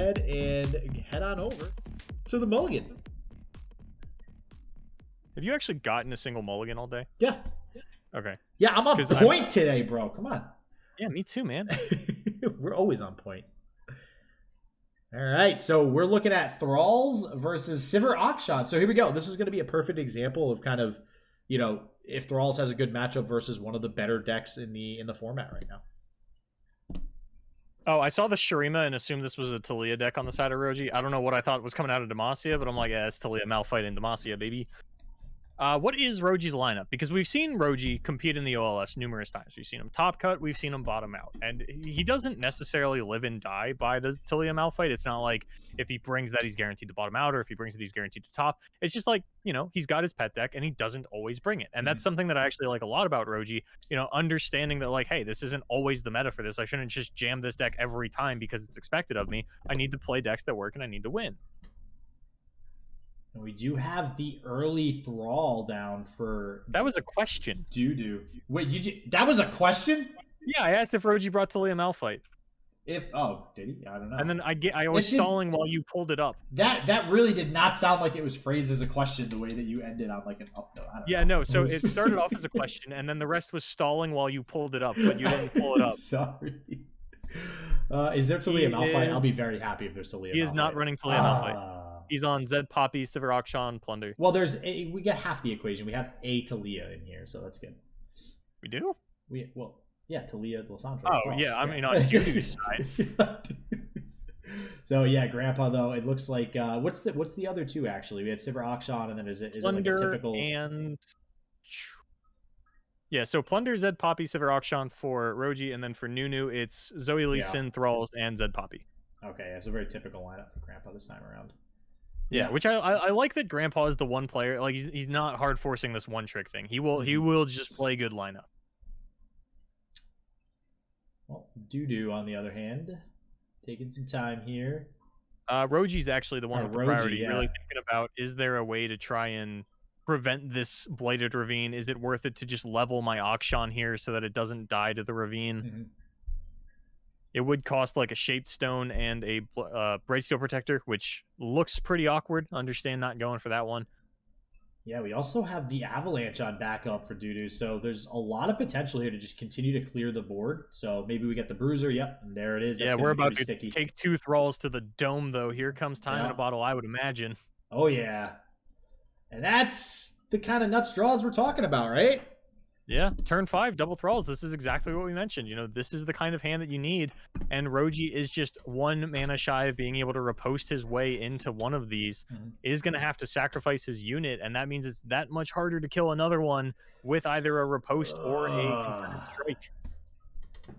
ahead and head on over to the mulligan. Have you actually gotten a single mulligan all day? Yeah. Okay. Yeah, I'm on point today, bro. Come on. Yeah, me too, man. We're always on point. All right, so we're looking at Thralls versus Sivir Akshan. So here we go. This is going to be a perfect example of kind of, you know, if Thralls has a good matchup versus one of the better decks in the format right now. Oh, I saw the Shurima and assumed this was a Talia deck on the side of Roji. I don't know what I thought was coming out of Demacia, but I'm like, yeah, it's Talia Malphite and Demacia, baby. What is Roji's lineup? Because we've seen Roji compete in the OLS numerous times. We've seen him top cut, we've seen him bottom out. And he doesn't necessarily live and die by the Talia Malphite. It's not like if he brings that, he's guaranteed to bottom out, or if he brings it, he's guaranteed to top. It's just like, you know, he's got his pet deck and he doesn't always bring it. And that's something that I actually like a lot about Roji, you know, understanding that like, hey, this isn't always the meta for this. I shouldn't just jam this deck every time because it's expected of me. I need to play decks that work and I need to win. And we do have the early Thrall down for... That was a question. Dudu. Wait, that was a question? Yeah, I asked if Roji brought Talia Malphite. Oh, did he? I don't know. And then I was stalling while you pulled it up. That really did not sound like it was phrased as a question the way that you ended on like an up note. Yeah, no. So it started off as a question, and then the rest was stalling while you pulled it up, but you didn't pull it up. Sorry. Is there Talia Malphite? I'll be very happy if there's Talia Malphite. He is not running Talia Malphite. He's on Zed Poppy, Sivir Akshan, Plunder. Well, we get half the equation. We have a Talia in here, so that's good. We do? Yeah, Talia Lissandra. Oh, yeah, I mean on Dudu's side. So yeah, Grandpa though, it looks like what's the other two actually? We had Sivir Akshan, and then is it like a typical and yeah, so Plunder, Zed Poppy, Sivir Akshan for Roji, and then for Nunu, it's Zoe Lee Sin, Thralls, and Zed Poppy. Okay, that's a very typical lineup for Grandpa this time around. Yeah, which I like that Grandpa is the one player. Like he's not hard forcing this one trick thing. He will just play good lineup. Well, Dudu on the other hand, taking some time here. Roji's actually the one with the priority. Yeah. Really thinking about, is there a way to try and prevent this Blighted Ravine? Is it worth it to just level my Akshan here so that it doesn't die to the ravine? Mm-hmm. It would cost like a Shaped Stone and a Brightsteel Protector, which looks pretty awkward. Understand not going for that one. Yeah, we also have the Avalanche on backup for Dudu, so there's a lot of potential here to just continue to clear the board. So maybe we get the Bruiser. Yep, and there it is. That's we're about to take 2 Thralls to the dome, though. Here comes time in a bottle, I would imagine. Oh, yeah. And that's the kind of nuts draws we're talking about, right? Yeah, turn 5, double Thralls. This is exactly what we mentioned. You know, this is the kind of hand that you need. And Roji is just 1 mana shy of being able to riposte his way into one of these. Is going to have to sacrifice his unit, and that means it's that much harder to kill another one with either a riposte or a concerted strike.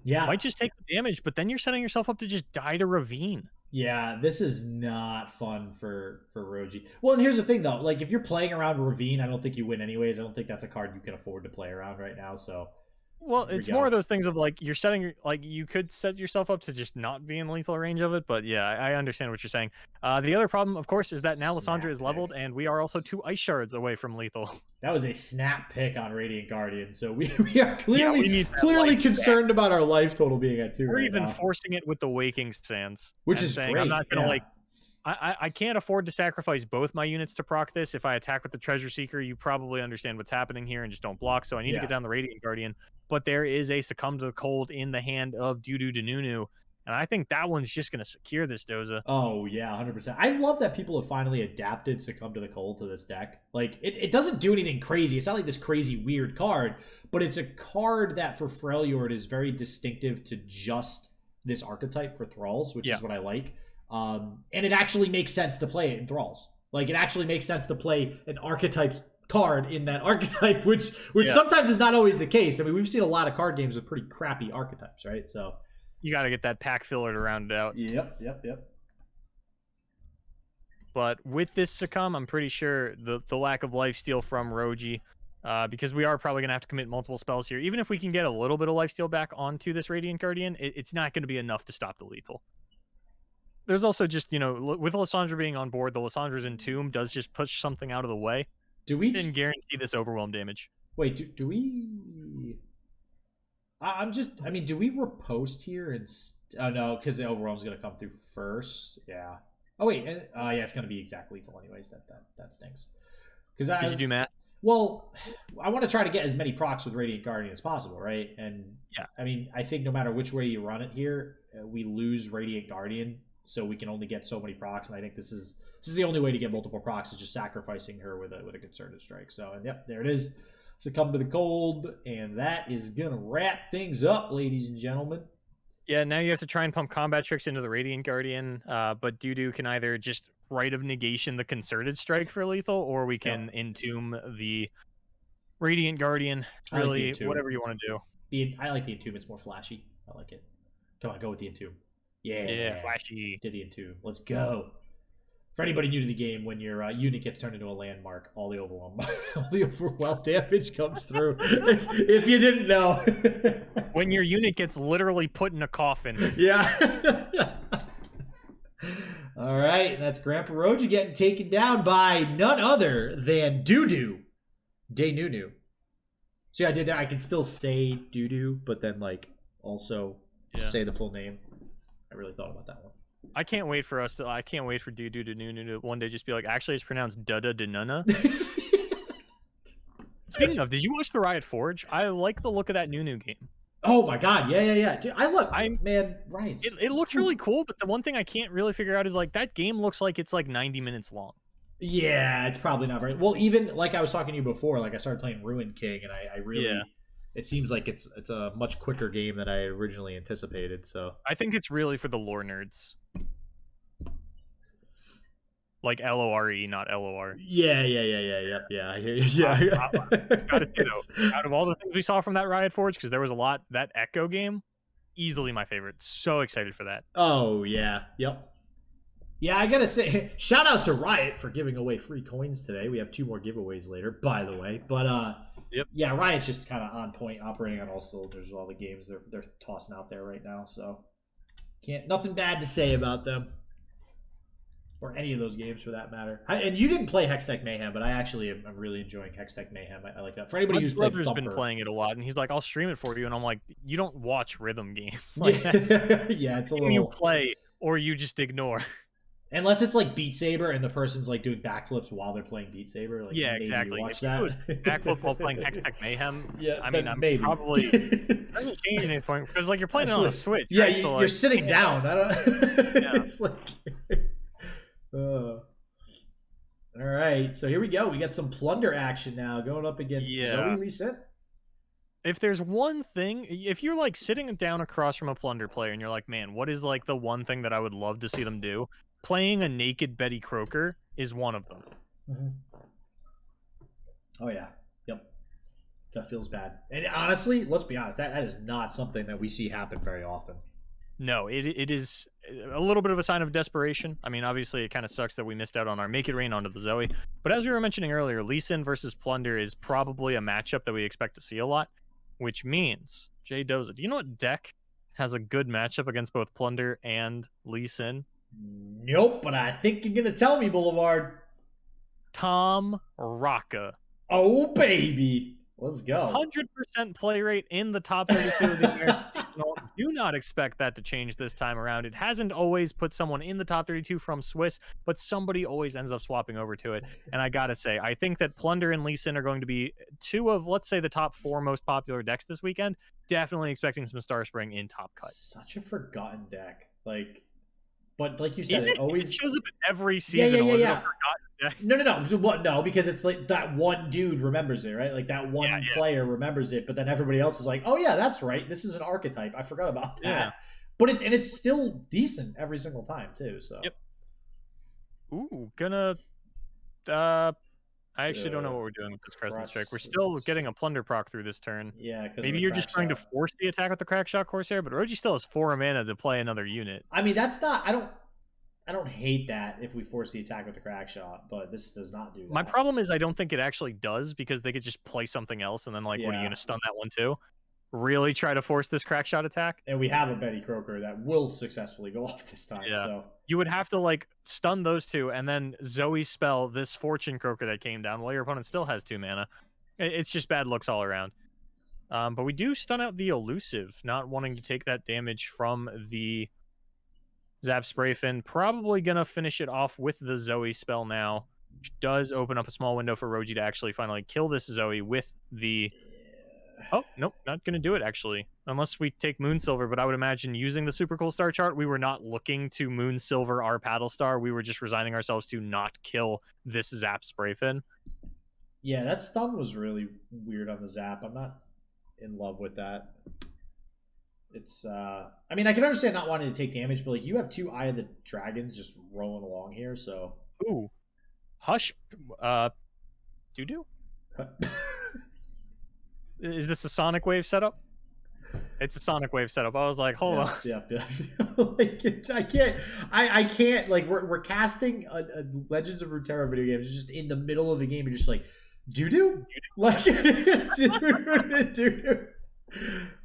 Yeah. Might just take the damage, but then you're setting yourself up to just die to Ravine. Yeah, this is not fun for Roji. Well, and here's the thing, though. Like, if you're playing around Ravine, I don't think you win anyways. I don't think that's a card you can afford to play around right now, so... Well, it's more of those things of, like, you're setting... Like, you could set yourself up to just not be in lethal range of it, but yeah, I understand what you're saying. The other problem, of course, is that now Lissandra is leveled, and we are also 2 Ice Shards away from lethal. That was a snap pick on Radiant Guardian, so we are clearly concerned about our life total being at 2 We're even forcing it with the Waking Sands. Which is saying, great. I'm not going to, like... I can't afford to sacrifice both my units to proc this. If I attack with the Treasure Seeker, you probably understand what's happening here and just don't block, so I need to get down the Radiant Guardian. But there is a Succumb to the Cold in the hand of Dudu to Nunu, and I think that one's just going to secure this Doza. Oh, yeah, 100%. I love that people have finally adapted Succumb to the Cold to this deck. Like, it doesn't do anything crazy. It's not like this crazy weird card, but it's a card that for Freljord is very distinctive to just this archetype for Thralls, which is what I like. And it actually makes sense to play it in Thralls. Like, it actually makes sense to play an archetype card in that archetype, which sometimes is not always the case. I mean, we've seen a lot of card games with pretty crappy archetypes, right? So you got to get that pack filler to round it out. Yep. But with this Succumb, I'm pretty sure the lack of lifesteal from Roji, because we are probably going to have to commit multiple spells here. Even if we can get a little bit of lifesteal back onto this Radiant Guardian, it's not going to be enough to stop the lethal. There's also just, you know, with Lissandra being on board, the Lissandra's Entomb does just push something out of the way. Do we didn't guarantee this overwhelm damage? Wait, do we... I mean, do we riposte here? And oh no, because the overwhelm's gonna come through first. Yeah. Oh wait, yeah, it's gonna be exact lethal anyways. That stinks. Because Did you do math? Well, I want to try to get as many procs with Radiant Guardian as possible, right? And yeah, I mean, I think no matter which way you run it here, we lose Radiant Guardian, so we can only get so many procs. And I think this is the only way to get multiple procs is just sacrificing her with a concerted strike. So, and yep, there it is. Succumb to the cold, and that is gonna wrap things up, ladies and gentlemen. Yeah, now you have to try and pump combat tricks into the Radiant Guardian, but Dudu can either just Rite of Negation the concerted strike for lethal, or we can entomb the Radiant Guardian. Really, whatever you want to do. I like the entomb. It's more flashy. I like it. Come on, go with the entomb. Yeah, flashy. Did the entomb. Let's go. For anybody new to the game, when your unit gets turned into a landmark, all the overwhelm damage comes through. if you didn't know, when your unit gets literally put in a coffin. Yeah. All right, that's GrandpaRoji getting taken down by none other than Dudu, Nunu. See, I did that. I can still say Dudu, but then like also say the full name. I really thought about that one. I can't wait for Dudu to Nunu to one day just be like, actually, it's pronounced Duda de Nuna. Speaking of, did you watch the Riot Forge? I like the look of that Nunu game. Oh my god, yeah. Dude, man, Riot. It looks really cool, but the one thing I can't really figure out is like that game looks like it's like 90 minutes long. Yeah, it's probably not very well. Even like I was talking to you before, like I started playing Ruin King, and I really. It seems like it's a much quicker game than I originally anticipated. So I think it's really for the lore nerds. Like LORE, not LOR. Yeah. I hear you. Yeah. Gotta say though, out of all the things we saw from that Riot Forge, because there was a lot, that Echo game, easily my favorite. So excited for that. Oh yeah, yep. Yeah, I gotta say, shout out to Riot for giving away free coins today. We have 2 more giveaways later, by the way. But yeah, Riot's just kind of on point, operating on all cylinders with all the games they're tossing out there right now. So nothing bad to say about them. Or any of those games for that matter. And you didn't play Hextech Mayhem, but I actually am really enjoying Hextech Mayhem. I like that. For anybody who's played Thumper. Been playing it a lot, and he's like, I'll stream it for you. And I'm like, you don't watch rhythm games. Like, yeah, it's a little... You play, or you just ignore. Unless it's like Beat Saber and the person's like doing backflips while they're playing Beat Saber. Like, yeah, exactly. Watch that. Backflip while playing Hextech Mayhem. Yeah, I mean, I'm maybe. Probably it doesn't change anything because like you're playing it on a Switch. Yeah, right? So, you're sitting down. I don't. Yeah. It's like. All right, so here we go. We got some plunder action now going up against Zoe Lee Sin. If there's one thing, if you're like sitting down across from a plunder player and you're like, man, what is like the one thing that I would love to see them do? Playing a naked Betty Croker is one of them. Mm-hmm. Oh yeah, yep. That feels bad. And honestly, let's be honest, that is not something that we see happen very often. No, it is a little bit of a sign of desperation. I mean, obviously, it kind of sucks that we missed out on our Make It Rain onto the Zoe. But as we were mentioning earlier, Lee Sin versus Plunder is probably a matchup that we expect to see a lot, which means, JDoza, do you know what deck has a good matchup against both Plunder and Lee Sin? Nope, but I think you're going to tell me, Boulevard. Tom Rocca. Oh, baby. Let's go. 100% play rate in the top 32 of the year. Do not expect that to change this time around. It hasn't always put someone in the top 32 from Swiss, but somebody always ends up swapping over to it. And I gotta say, I think that Plunder and Lee Sin are going to be 2 of, let's say, the top 4 most popular decks this weekend. Definitely expecting some Star Spring in top cut. Such a forgotten deck. But like you said, it always shows up in every season. Yeah. No. No, because it's like that one dude remembers it, right? Like that one player remembers it, but then everybody else is like, "Oh yeah, that's right. This is an archetype. I forgot about that." Yeah. But it's still decent every single time too. So. Yep. Ooh, I actually don't know what we're doing with this Crescent Strike. We're still getting a Plunder proc through this turn. Yeah, maybe you're just trying to force the attack with the Crackshot Corsair, but Roji still has 4 mana to play another unit. I mean, that's not. I don't hate that if we force the attack with the Crackshot, but this does not do that. My problem is I don't think it actually does because they could just play something else and then what are you going to stun that one too? Really try to force this Crackshot attack? And we have a Betty Croker that will successfully go off this time. Yeah. So you would have to stun those 2 and then Zoe spell this Fortune Croker that came down while your opponent still has 2 mana. It's just bad looks all around. But we do stun out the elusive, not wanting to take that damage from the Zap Spray Fin. Probably gonna finish it off with the Zoe spell now, which does open up a small window for Roji to actually finally kill this Zoe with the... Oh, nope, not gonna do it actually. Unless we take Moonsilver, but I would imagine using the Super Cool Star chart, we were not looking to Moonsilver our Paddle Star. We were just resigning ourselves to not kill this Zap Spray Fin. Yeah, that stun was really weird on the Zap. I'm not in love with that. It's I mean, I can understand not wanting to take damage, but like you have two Eye of the Dragons just rolling along here, so Ooh. Hush Dudu? Is this a Sonic Wave setup? It's a Sonic Wave setup. I was like, hold on. Yeah. Like, I can't, like, we're casting a Legends of Runeterra video game just in the middle of the game. You're just like, Dudu? Like, Dudu.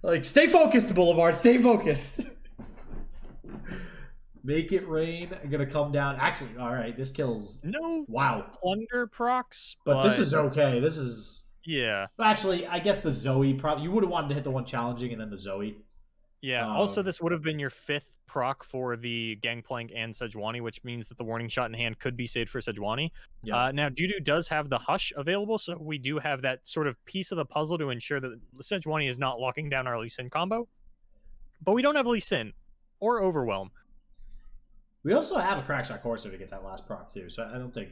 Like, stay focused, Boulevard. Stay focused. Make it rain. I'm gonna come down. Actually, all right. This kills. No. Wow. Plunder procs, but this is okay. This is. Yeah. Actually, I guess the Zoe probably you would have wanted to hit the one challenging and then the Zoe. Yeah. Also, this would have been your 5th proc for the Gangplank and Sejuani, which means that the warning shot in hand could be saved for Sejuani. Yeah. Now, Dudu does have the Hush available, so we do have that sort of piece of the puzzle to ensure that Sejuani is not locking down our Lee Sin combo. But we don't have Lee Sin or Overwhelm. We also have a Crackshot Courser to get that last proc too, so I don't think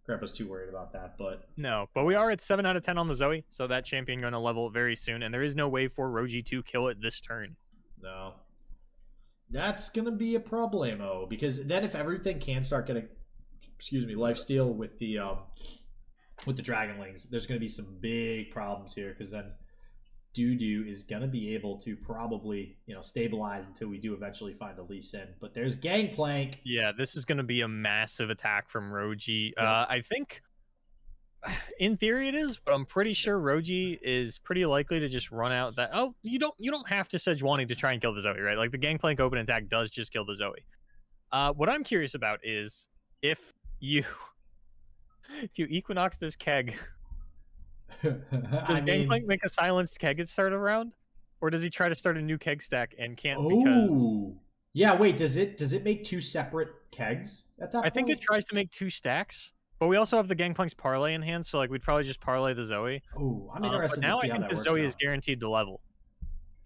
Grandpa's too worried about that. But no, but we are at 7 out of 10 on the Zoe, so that champion going to level very soon, and there is no way for Roji to kill it this turn. No. That's going to be a problemo, because then if everything can start getting, lifesteal with the Dragonlings, there's going to be some big problems here, because then Dudu is going to be able to probably, stabilize until we do eventually find a Lee Sin. But there's Gangplank. Yeah, this is going to be a massive attack from Roji. Yeah. I think, in theory, it is, but I'm pretty sure Roji is pretty likely to just run out that. Oh, you don't have to Sejuani to try and kill the Zoe, right? Like the Gangplank open attack does just kill the Zoe. What I'm curious about is if you Equinox this keg. Does Gangplank make a silenced keg at start of round? Or does he try to start a new keg stack and can't because... Yeah, wait, does it make 2 separate kegs at that point? I think it tries to make 2 stacks, but we also have the Gangplank's parlay in hand, so like we'd probably just parlay the Zoe. Oh, I'm interested to see how that works. Now I think the Zoe is guaranteed to level.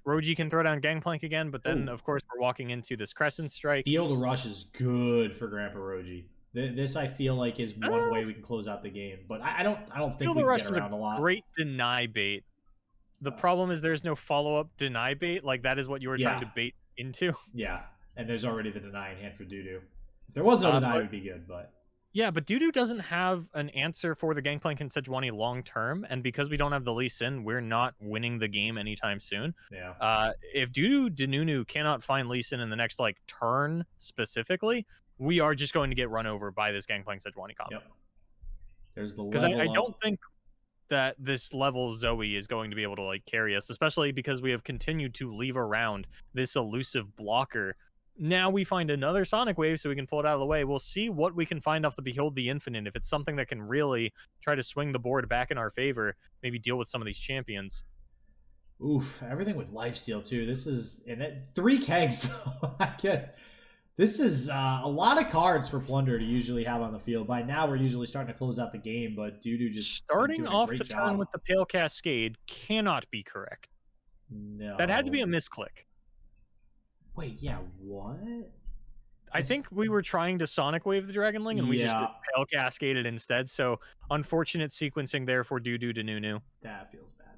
Roji can throw down Gangplank again, but then of course we're walking into this Crescent Strike. Field Rush is good for GrandpaRoji. This I feel like is one way we can close out the game, but I don't think we can get around a lot. Great deny bait. The problem is there's no follow-up deny bait. Like that is what you were trying to bait into. Yeah, and there's already the deny in hand for Dudu. If there was no deny, it would be good, but yeah, but Dudu doesn't have an answer for the Gangplank and Sejuani long term, and because we don't have the Lee Sin, we're not winning the game anytime soon. Yeah. If Dudu Nunu cannot find Lee Sin in the next turn specifically, we are just going to get run over by this Gangplank Sejuani combo. Yep. There's the because I don't think that this level Zoe is going to be able to carry us, especially because we have continued to leave around this elusive blocker. Now we find another Sonic Wave so we can pull it out of the way. We'll see what we can find off the Behold the Infinite. If it's something that can really try to swing the board back in our favor, maybe deal with some of these champions. Oof, everything with lifesteal too. This is 3 kegs though. This is a lot of cards for Plunder to usually have on the field. By now, we're usually starting to close out the game, but Dudu just starting off the turn with the Pale Cascade cannot be correct. No, that had to be a misclick. Wait, yeah, what? I think we were trying to Sonic Wave the Dragonling, and we just Pale Cascaded instead. So unfortunate sequencing there for Dudu to Nunu. That feels bad.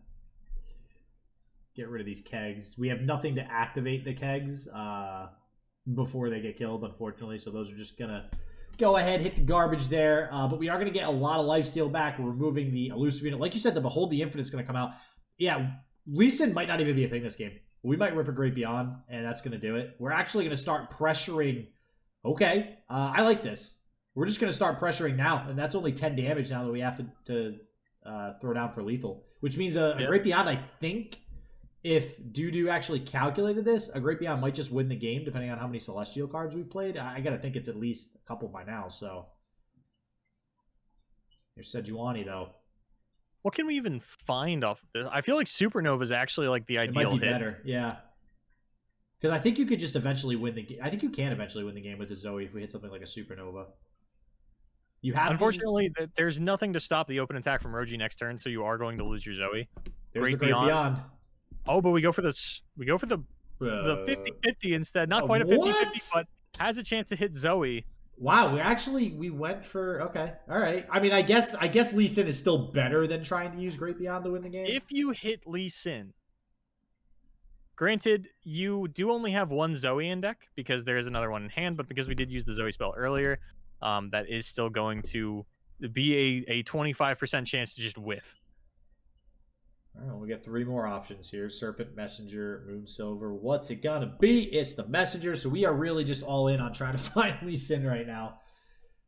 Get rid of these kegs. We have nothing to activate the kegs before they get killed, unfortunately. So those are just going to go ahead, hit the garbage there. But we are going to get a lot of lifesteal back. We're removing the elusive unit. Like you said, the Behold the Infinite is going to come out. Yeah, Lee Sin might not even be a thing this game. We might rip a Great Beyond, and that's going to do it. We're actually going to start pressuring. Okay, I like this. We're just going to start pressuring now, and that's only 10 damage now that we have to throw down for lethal, which means a Great Beyond, I think, if Dudu actually calculated this, a Great Beyond might just win the game, depending on how many Celestial cards we've played. I got to think it's at least a couple by now, so. Here's Sejuani, though. What can we even find off of this? I feel like Supernova is actually like the It ideal might be hit. better, yeah. Because I think you could just eventually win the game. I think you can eventually win the game with the Zoe if we hit something like a Supernova. You have Unfortunately, there's nothing to stop the open attack from Roji next turn, so you are going to lose your Zoe. There's the Great Beyond. Oh, but we go for this. We go for the 50-50 instead. Not quite a 50-50, but has a chance to hit Zoe. Wow, we went for okay. All right. I mean, I guess Lee Sin is still better than trying to use Great Beyond to win the game. If you hit Lee Sin, granted, you do only have one Zoe in deck because there is another one in hand, but because we did use the Zoe spell earlier, that is still going to be a 25% chance to just whiff. All right, we got 3 more options here. Serpent, Messenger, Moonsilver. What's it gonna be? It's the Messenger. So we are really just all in on trying to find Lee Sin right now.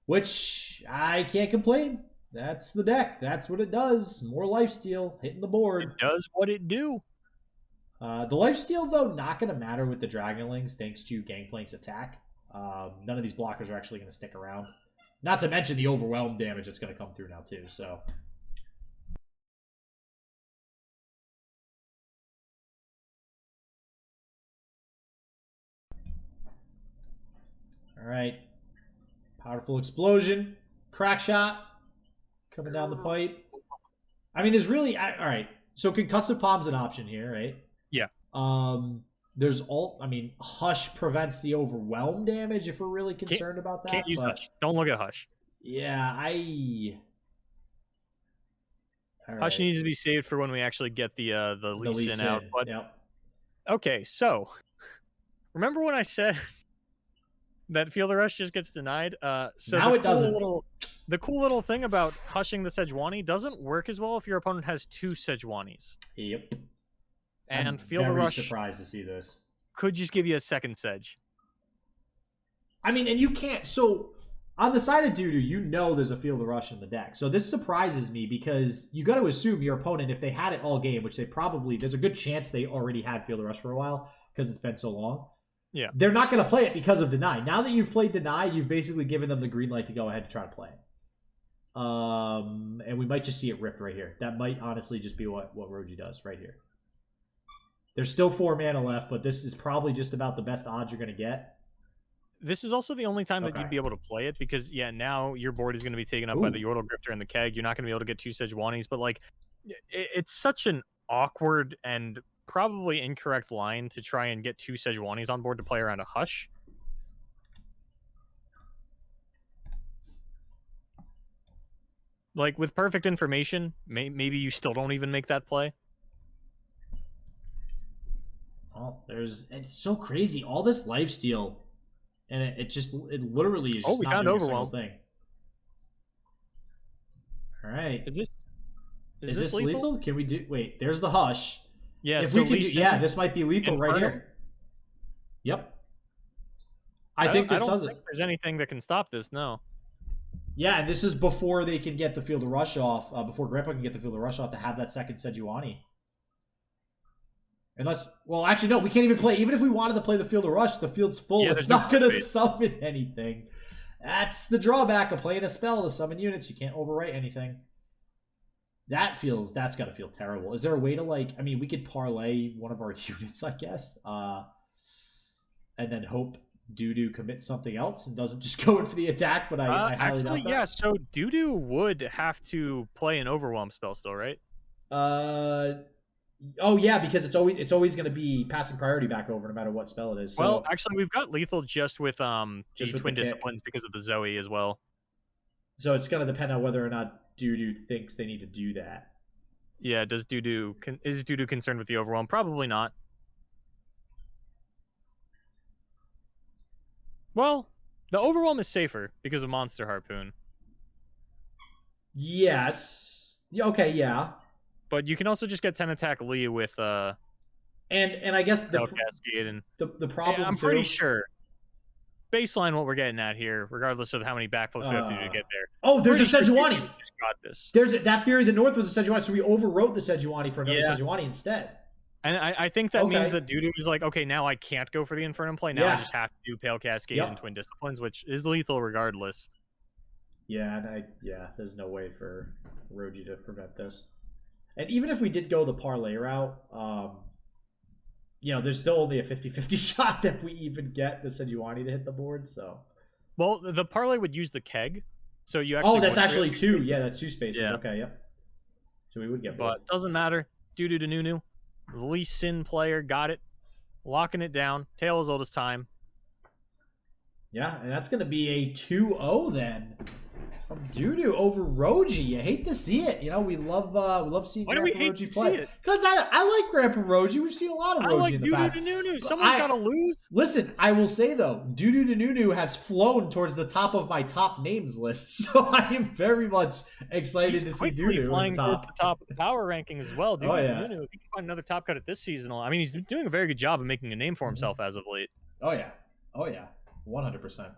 Which, I can't complain. That's the deck. That's what it does. More lifesteal, hitting the board. It does what it do. The lifesteal, though, not going to matter with the Dragonlings thanks to Gangplank's attack. None of these blockers are actually going to stick around. Not to mention the overwhelm damage that's going to come through now, too. So... All right. Powerful explosion. Crack shot. Coming down the pipe. I mean, there's really... All right. So concussive palm's an option here, right? Yeah. There's all... I mean, Hush prevents the overwhelm damage if we're really concerned about that. Can't use Hush. Don't look at Hush. Yeah, Hush needs to be saved for when we actually get the Lee Sin out. But... Yep. Okay, so... Remember when I said... that Feel the Rush just gets denied. So now it doesn't. The cool little thing about hushing the Sejuani doesn't work as well if your opponent has 2 Sejuanis. Yep. And Feel the Rush. I'm surprised to see this. Could just give you a second Sedge. I mean, and you can't. So on the side of Dudu, you know there's a Feel the Rush in the deck. So this surprises me because you got to assume your opponent, if they had it all game, which they probably, there's a good chance they already had Feel the Rush for a while because it's been so long. Yeah. They're not going to play it because of Deny. Now that you've played Deny, you've basically given them the green light to go ahead and try to play it. And we might just see it ripped right here. That might honestly just be what Roji does right here. There's still 4 mana left, but this is probably just about the best odds you're going to get. This is also the only time that you'd be able to play it because, yeah, now your board is going to be taken up by the Yordle Grifter and the Keg. You're not going to be able to get 2 Sejuanis, but, like, it's such an awkward and probably incorrect line to try and get 2 Sejuanis on board to play around a Hush. Like, with perfect information, maybe you still don't even make that play. Oh, it's so crazy. All this lifesteal, and it literally is just not doing a single thing. All right. Is this lethal? Can we do... Wait, there's the Hush. Yeah, if we can yeah, this might be lethal right here. Yep. I think this does it. I don't think there's anything that can stop this, no. Yeah, and this is before they can get the Field of Rush off, before Grandpa can get the Field of Rush off to have that second Sejuani. Unless, well, actually, no, we can't even play. Even if we wanted to play the Field of Rush, the field's full. Yeah, it's not going to summon anything. That's the drawback of playing a spell to summon units. You can't overwrite anything. That's got to feel terrible. Is there a way to, like, I mean, we could parlay one of our units, I guess, and then hope Dudu commits something else and doesn't just go in for the attack, but I highly doubt that. Yeah, so Dudu would have to play an Overwhelm spell still, right? Oh yeah, because it's always going to be passing priority back over no matter what spell it is. So, well, actually, we've got lethal just with Twin Disciplines because of the Zoe as well. So it's going to depend on whether or not Dudu thinks they need to do that. Yeah, is Dudu concerned with the Overwhelm? Probably not. Well, the Overwhelm is safer because of Monster Harpoon. Yes. Okay, yeah. But you can also just get 10 attack Lee with and I guess the Cascade and the problem I'm pretty sure baseline what we're getting at here, regardless of how many backflips we have to do to get there. Oh, there's a Sejuani. Just got this. There's that Fury of the North was a Sejuani, so we overwrote the Sejuani for another Sejuani instead. And I think that means that Dudu is like, okay, now I can't go for the Infernum play. Now I just have to do Pale Cascade and Twin Disciplines, which is lethal regardless. Yeah, and there's no way for Roji to prevent this. And even if we did go the parlay route, you know, there's still only a 50-50 shot that we even get the Sejuani to hit the board. So, well, the parlay would use the keg, so you actually. Oh, that's actually two. Yeah, that's two spaces. Yeah. Okay, yep. So we would get both. But doesn't matter. Dudu to Nunu, least sin player, got it, locking it down. Tail as old as time. Yeah, and that's going to be a 2-0 then. From Dudu over Roji. You hate to see it. You know, we love seeing GrandpaRoji play. Because I like GrandpaRoji. We've seen a lot of Roji in the past. Dudu to Nunu. Someone's got to lose. Listen, I will say, though, Dudu to Nunu has flown towards the top of my top names list. So I am very much excited to see Dudu flying towards the top of the power ranking as well. Dudu to Nunu, if he can find another top cut at this season, I mean, he's doing a very good job of making a name for himself as of late. Oh, yeah. Oh, yeah. 100%.